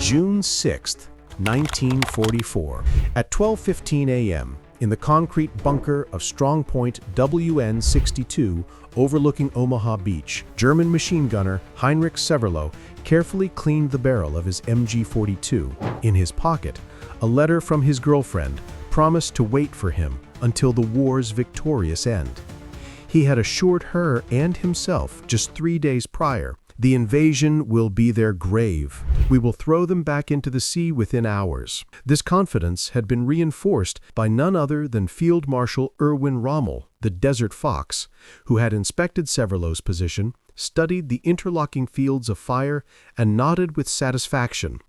June 6, 1944. At 12:15 a.m., in the concrete bunker of strongpoint WN-62 overlooking Omaha Beach, German machine gunner Heinrich Severloh carefully cleaned the barrel of his MG-42. In his pocket, a letter from his girlfriend promised to wait for him until the war's victorious end. He had assured her and himself just 3 days prior, "The invasion will be their grave. We will throw them back into the sea within hours." This confidence had been reinforced by none other than Field Marshal Erwin Rommel, the Desert Fox, who had inspected Severloh's position, studied the interlocking fields of fire, and nodded with satisfaction.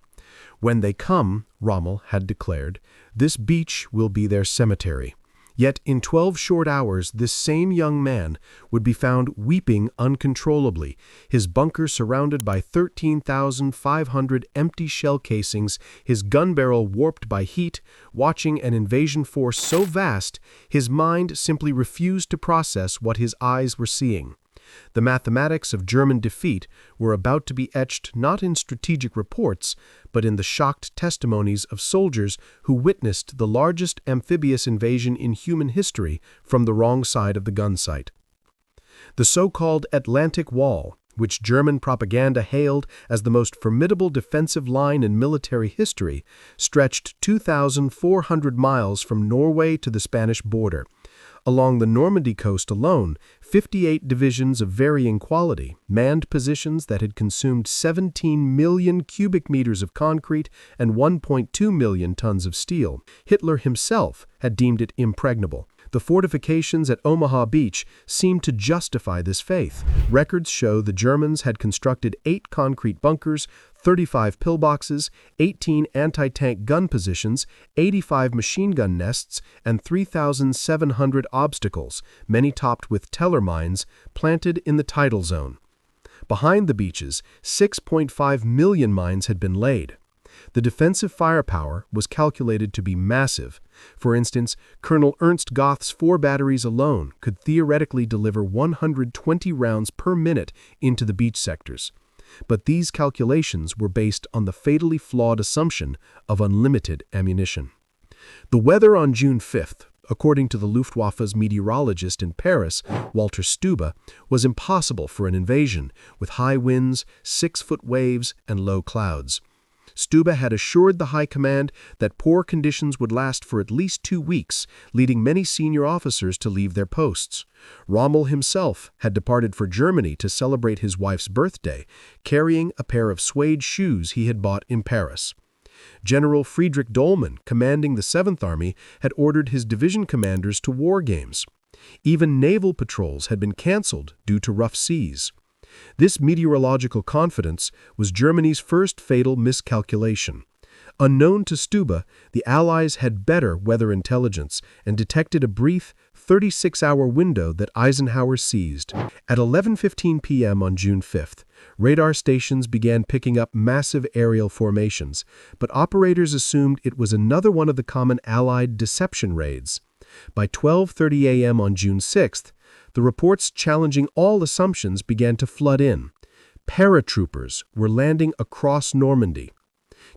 "When they come," Rommel had declared, "this beach will be their cemetery." Yet in 12 short hours, this same young man would be found weeping uncontrollably, his bunker surrounded by 13,500 empty shell casings, his gun barrel warped by heat, watching an invasion force so vast, his mind simply refused to process what his eyes were seeing. The mathematics of German defeat were about to be etched not in strategic reports, but in the shocked testimonies of soldiers who witnessed the largest amphibious invasion in human history from the wrong side of the gun sight. The so-called Atlantic Wall, which German propaganda hailed as the most formidable defensive line in military history, stretched 2,400 miles from Norway to the Spanish border. Along the Normandy coast alone, 58 divisions of varying quality manned positions that had consumed 17 million cubic meters of concrete and 1.2 million tons of steel. Hitler himself had deemed it impregnable. The fortifications at Omaha Beach seemed to justify this faith. Records show the Germans had constructed 8 concrete bunkers, 35 pillboxes, 18 anti-tank gun positions, 85 machine gun nests, and 3,700 obstacles, many topped with teller mines, planted in the tidal zone. Behind the beaches, 6.5 million mines had been laid. The defensive firepower was calculated to be massive. For instance, Colonel Ernst Goth's 4 batteries alone could theoretically deliver 120 rounds per minute into the beach sectors. But these calculations were based on the fatally flawed assumption of unlimited ammunition. The weather on June 5th, according to the Luftwaffe's meteorologist in Paris, Walter Stube, was impossible for an invasion, with high winds, 6-foot waves, and low clouds. Stube had assured the High Command that poor conditions would last for at least 2 weeks, leading many senior officers to leave their posts. Rommel himself had departed for Germany to celebrate his wife's birthday, carrying a pair of suede shoes he had bought in Paris. General Friedrich Dollmann, commanding the 7th Army, had ordered his division commanders to war games. Even naval patrols had been cancelled due to rough seas. This meteorological confidence was Germany's first fatal miscalculation. Unknown to Stube, the Allies had better weather intelligence and detected a brief 36-hour window that Eisenhower seized. At 11:15 p.m. on June 5th, radar stations began picking up massive aerial formations, but operators assumed it was another one of the common Allied deception raids. By 12:30 a.m. on June 6th, the reports challenging all assumptions began to flood in. Paratroopers were landing across Normandy.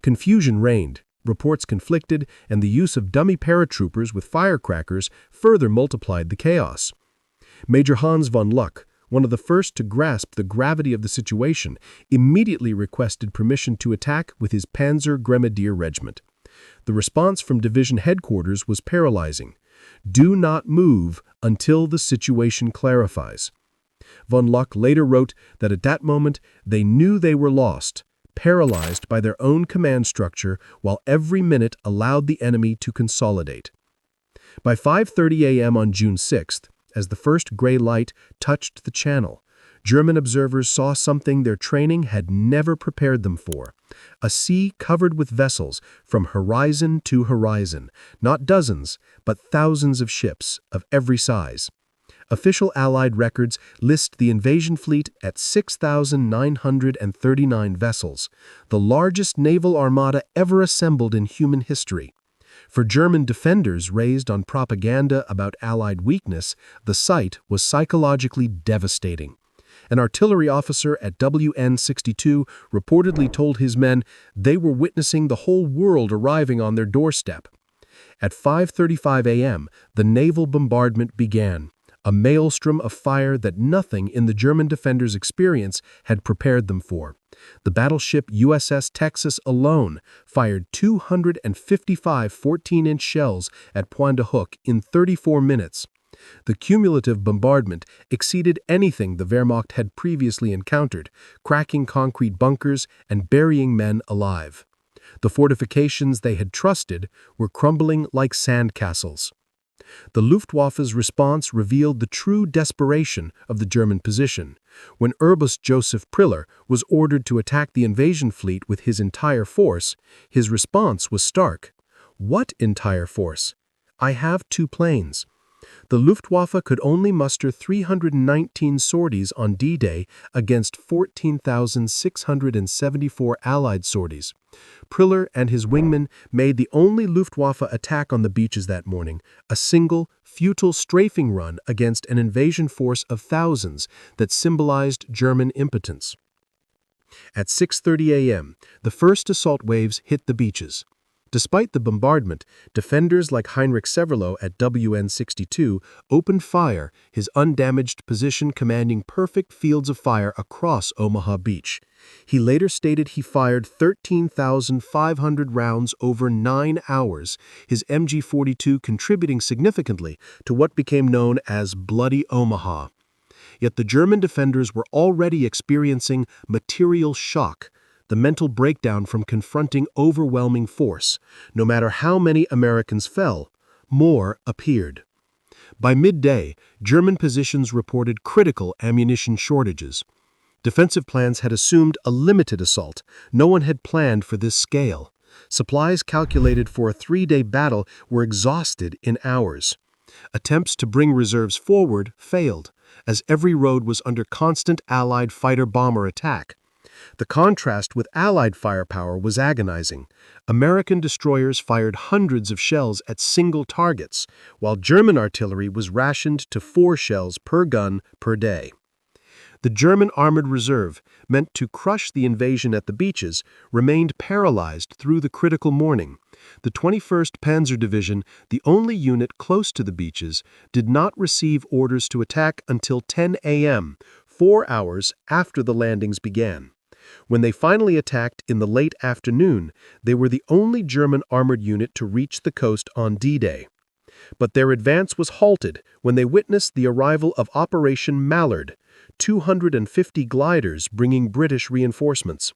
Confusion reigned, reports conflicted, and the use of dummy paratroopers with firecrackers further multiplied the chaos. Major Hans von Luck, one of the first to grasp the gravity of the situation, immediately requested permission to attack with his Panzer Grenadier Regiment. The response from division headquarters was paralyzing. "Do not move until the situation clarifies." Von Luck later wrote that at that moment they knew they were lost, paralyzed by their own command structure, while every minute allowed the enemy to consolidate. By 5:30 a.m. on June 6th, as the first gray light touched the channel, German observers saw something their training had never prepared them for: a sea covered with vessels from horizon to horizon, not dozens, but thousands of ships of every size. Official Allied records list the invasion fleet at 6,939 vessels, the largest naval armada ever assembled in human history. For German defenders raised on propaganda about Allied weakness, the sight was psychologically devastating. An artillery officer at WN-62 reportedly told his men they were witnessing the whole world arriving on their doorstep. At 5:35 a.m., the naval bombardment began, a maelstrom of fire that nothing in the German defenders' experience had prepared them for. The battleship USS Texas alone fired 255 14-inch shells at Pointe du Hoc in 34 minutes. The cumulative bombardment exceeded anything the Wehrmacht had previously encountered, cracking concrete bunkers and burying men alive. The fortifications they had trusted were crumbling like sandcastles. The Luftwaffe's response revealed the true desperation of the German position. When Urbus Joseph Priller was ordered to attack the invasion fleet with his entire force, his response was stark. "What entire force? I have 2 planes." The Luftwaffe could only muster 319 sorties on D-Day against 14,674 Allied sorties. Priller and his wingmen made the only Luftwaffe attack on the beaches that morning, a single, futile strafing run against an invasion force of thousands that symbolized German impotence. At 6:30 a.m., the first assault waves hit the beaches. Despite the bombardment, defenders like Heinrich Severloh at WN-62 opened fire, his undamaged position commanding perfect fields of fire across Omaha Beach. He later stated he fired 13,500 rounds over 9 hours, his MG-42 contributing significantly to what became known as Bloody Omaha. Yet the German defenders were already experiencing material shock, the mental breakdown from confronting overwhelming force. No matter how many Americans fell, more appeared. By midday, German positions reported critical ammunition shortages. Defensive plans had assumed a limited assault. No one had planned for this scale. Supplies calculated for a 3-day battle were exhausted in hours. Attempts to bring reserves forward failed, as every road was under constant Allied fighter-bomber attack. The contrast with Allied firepower was agonizing. American destroyers fired hundreds of shells at single targets, while German artillery was rationed to 4 shells per gun per day. The German Armored Reserve, meant to crush the invasion at the beaches, remained paralyzed through the critical morning. The 21st Panzer Division, the only unit close to the beaches, did not receive orders to attack until 10 a.m., 4 hours after the landings began. When they finally attacked in the late afternoon, they were the only German armored unit to reach the coast on D-Day. But their advance was halted when they witnessed the arrival of Operation Mallard, 250 gliders bringing British reinforcements.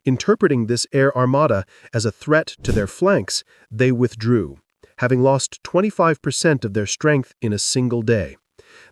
Interpreting this air armada as a threat to their flanks, they withdrew, having lost 25% of their strength in a single day.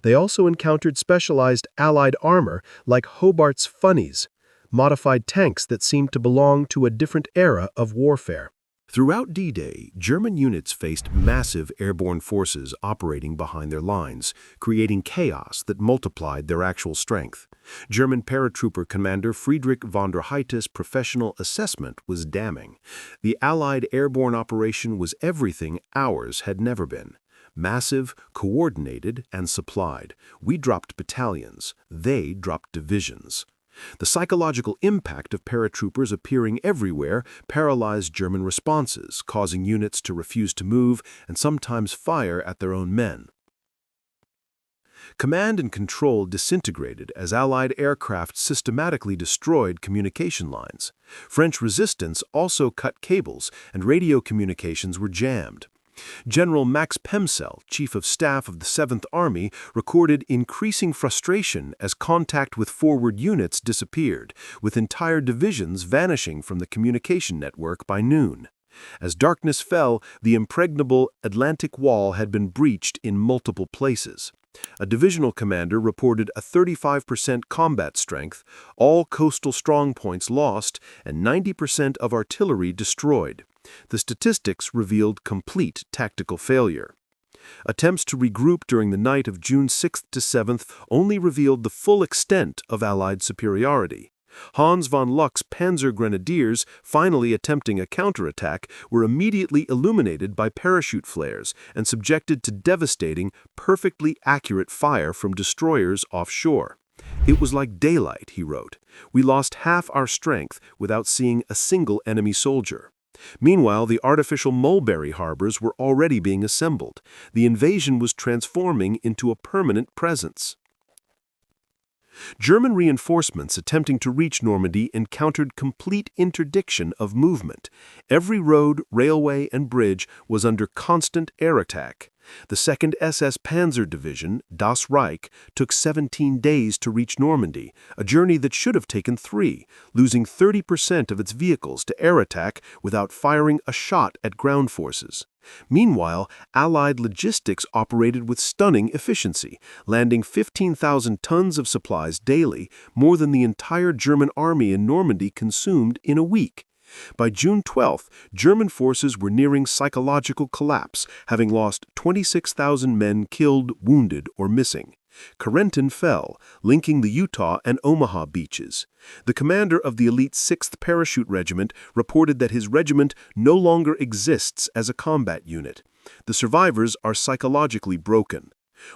They also encountered specialized Allied armor like Hobart's Funnies, modified tanks that seemed to belong to a different era of warfare. Throughout D-Day, German units faced massive airborne forces operating behind their lines, creating chaos that multiplied their actual strength. German paratrooper commander Friedrich von der Heydt's professional assessment was damning. The Allied airborne operation was everything ours had never been. Massive, coordinated, and supplied. We dropped battalions. They dropped divisions. The psychological impact of paratroopers appearing everywhere paralyzed German responses, causing units to refuse to move and sometimes fire at their own men. Command and control disintegrated as Allied aircraft systematically destroyed communication lines. French resistance also cut cables, and radio communications were jammed. General Max Pemsel, Chief of Staff of the 7th Army, recorded increasing frustration as contact with forward units disappeared, with entire divisions vanishing from the communication network by noon. As darkness fell, the impregnable Atlantic Wall had been breached in multiple places. A divisional commander reported a 35% combat strength, all coastal strongpoints lost, and 90% of artillery destroyed. The statistics revealed complete tactical failure. Attempts to regroup during the night of June 6th to 7th only revealed the full extent of Allied superiority. Hans von Luck's Panzer Grenadiers, finally attempting a counterattack, were immediately illuminated by parachute flares and subjected to devastating, perfectly accurate fire from destroyers offshore. "It was like daylight," he wrote. "We lost half our strength without seeing a single enemy soldier." Meanwhile, the artificial mulberry harbors were already being assembled. The invasion was transforming into a permanent presence. German reinforcements attempting to reach Normandy encountered complete interdiction of movement. Every road, railway, and bridge was under constant air attack. The 2nd SS Panzer Division, Das Reich, took 17 days to reach Normandy, a journey that should have taken 3, losing 30% of its vehicles to air attack without firing a shot at ground forces. Meanwhile, Allied logistics operated with stunning efficiency, landing 15,000 tons of supplies daily, more than the entire German army in Normandy consumed in a week. By June 12th, German forces were nearing psychological collapse, having lost 26,000 men killed, wounded, or missing. Carentan fell, linking the Utah and Omaha beaches. The commander of the elite 6th Parachute Regiment reported that his regiment no longer exists as a combat unit. The survivors are psychologically broken.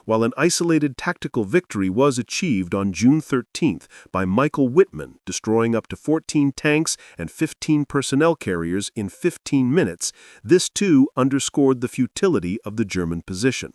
While an isolated tactical victory was achieved on June 13th by Michael Wittmann, destroying up to 14 tanks and 15 personnel carriers in 15 minutes, this too underscored the futility of the German position.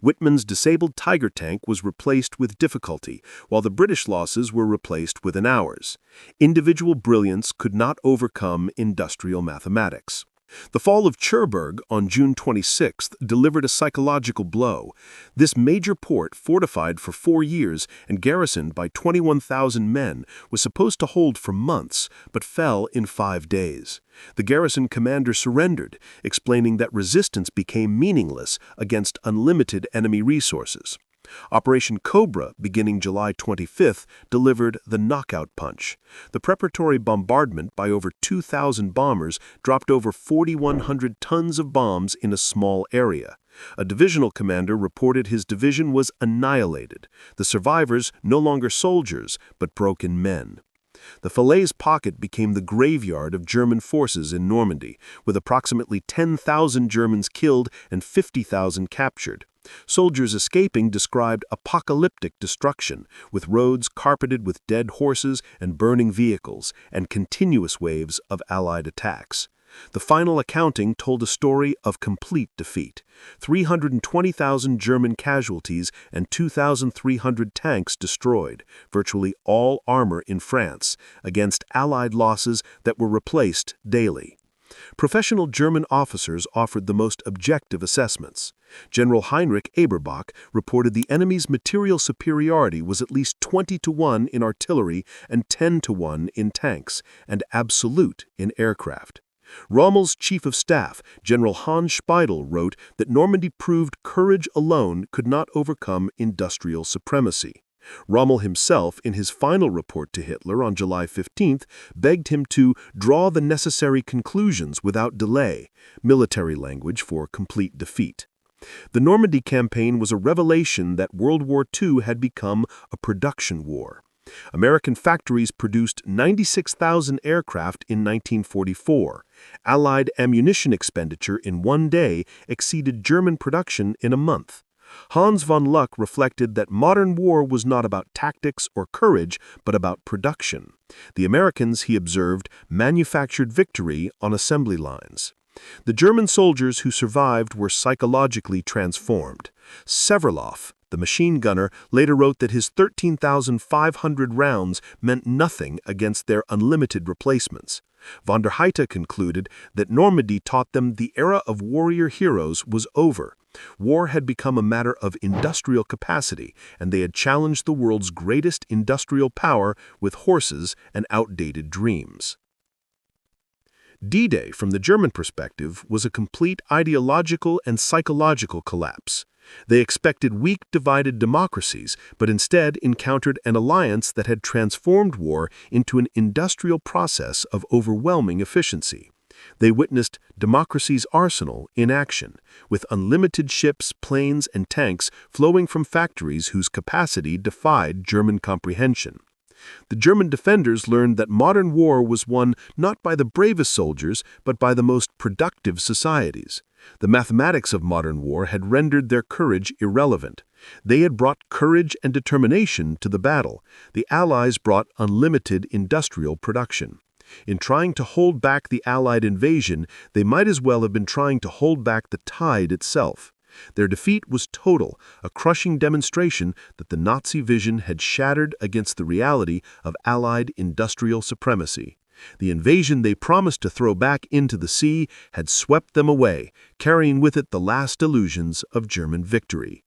Wittmann's disabled Tiger tank was replaced with difficulty, while the British losses were replaced within hours. Individual brilliance could not overcome industrial mathematics. The fall of Cherbourg on June 26th delivered a psychological blow. This major port, fortified for 4 years and garrisoned by 21,000 men, was supposed to hold for months, but fell in 5 days. The garrison commander surrendered, explaining that resistance became meaningless against unlimited enemy resources. Operation Cobra, beginning July 25th, delivered the knockout punch. The preparatory bombardment by over 2,000 bombers dropped over 4,100 tons of bombs in a small area. A divisional commander reported his division was annihilated, the survivors no longer soldiers, but broken men. The Falaise Pocket became the graveyard of German forces in Normandy, with approximately 10,000 Germans killed and 50,000 captured. Soldiers escaping described apocalyptic destruction, with roads carpeted with dead horses and burning vehicles, and continuous waves of Allied attacks. The final accounting told a story of complete defeat. 320,000 German casualties and 2,300 tanks destroyed, virtually all armor in France, against Allied losses that were replaced daily. Professional German officers offered the most objective assessments. General Heinrich Severloh reported the enemy's material superiority was at least 20-1 in artillery and 10-1 in tanks, and absolute in aircraft. Rommel's chief of staff, General Hans Speidel, wrote that Normandy proved courage alone could not overcome industrial supremacy. Rommel himself, in his final report to Hitler on July 15th, begged him to draw the necessary conclusions without delay, military language for complete defeat. The Normandy campaign was a revelation that World War II had become a production war. American factories produced 96,000 aircraft in 1944. Allied ammunition expenditure in 1 day exceeded German production in a month. Hans von Luck reflected that modern war was not about tactics or courage, but about production. The Americans, he observed, manufactured victory on assembly lines. The German soldiers who survived were psychologically transformed. Severloh, the machine gunner, later wrote that his 13,500 rounds meant nothing against their unlimited replacements. Von der Heide concluded that Normandy taught them the era of warrior heroes was over. War had become a matter of industrial capacity, and they had challenged the world's greatest industrial power with horses and outdated dreams. D-Day, from the German perspective, was a complete ideological and psychological collapse. They expected weak, divided democracies, but instead encountered an alliance that had transformed war into an industrial process of overwhelming efficiency. They witnessed democracy's arsenal in action, with unlimited ships, planes, and tanks flowing from factories whose capacity defied German comprehension. The German defenders learned that modern war was won not by the bravest soldiers, but by the most productive societies. The mathematics of modern war had rendered their courage irrelevant. They had brought courage and determination to the battle. The Allies brought unlimited industrial production. In trying to hold back the Allied invasion, they might as well have been trying to hold back the tide itself. Their defeat was total, a crushing demonstration that the Nazi vision had shattered against the reality of Allied industrial supremacy. The invasion they promised to throw back into the sea had swept them away, carrying with it the last illusions of German victory.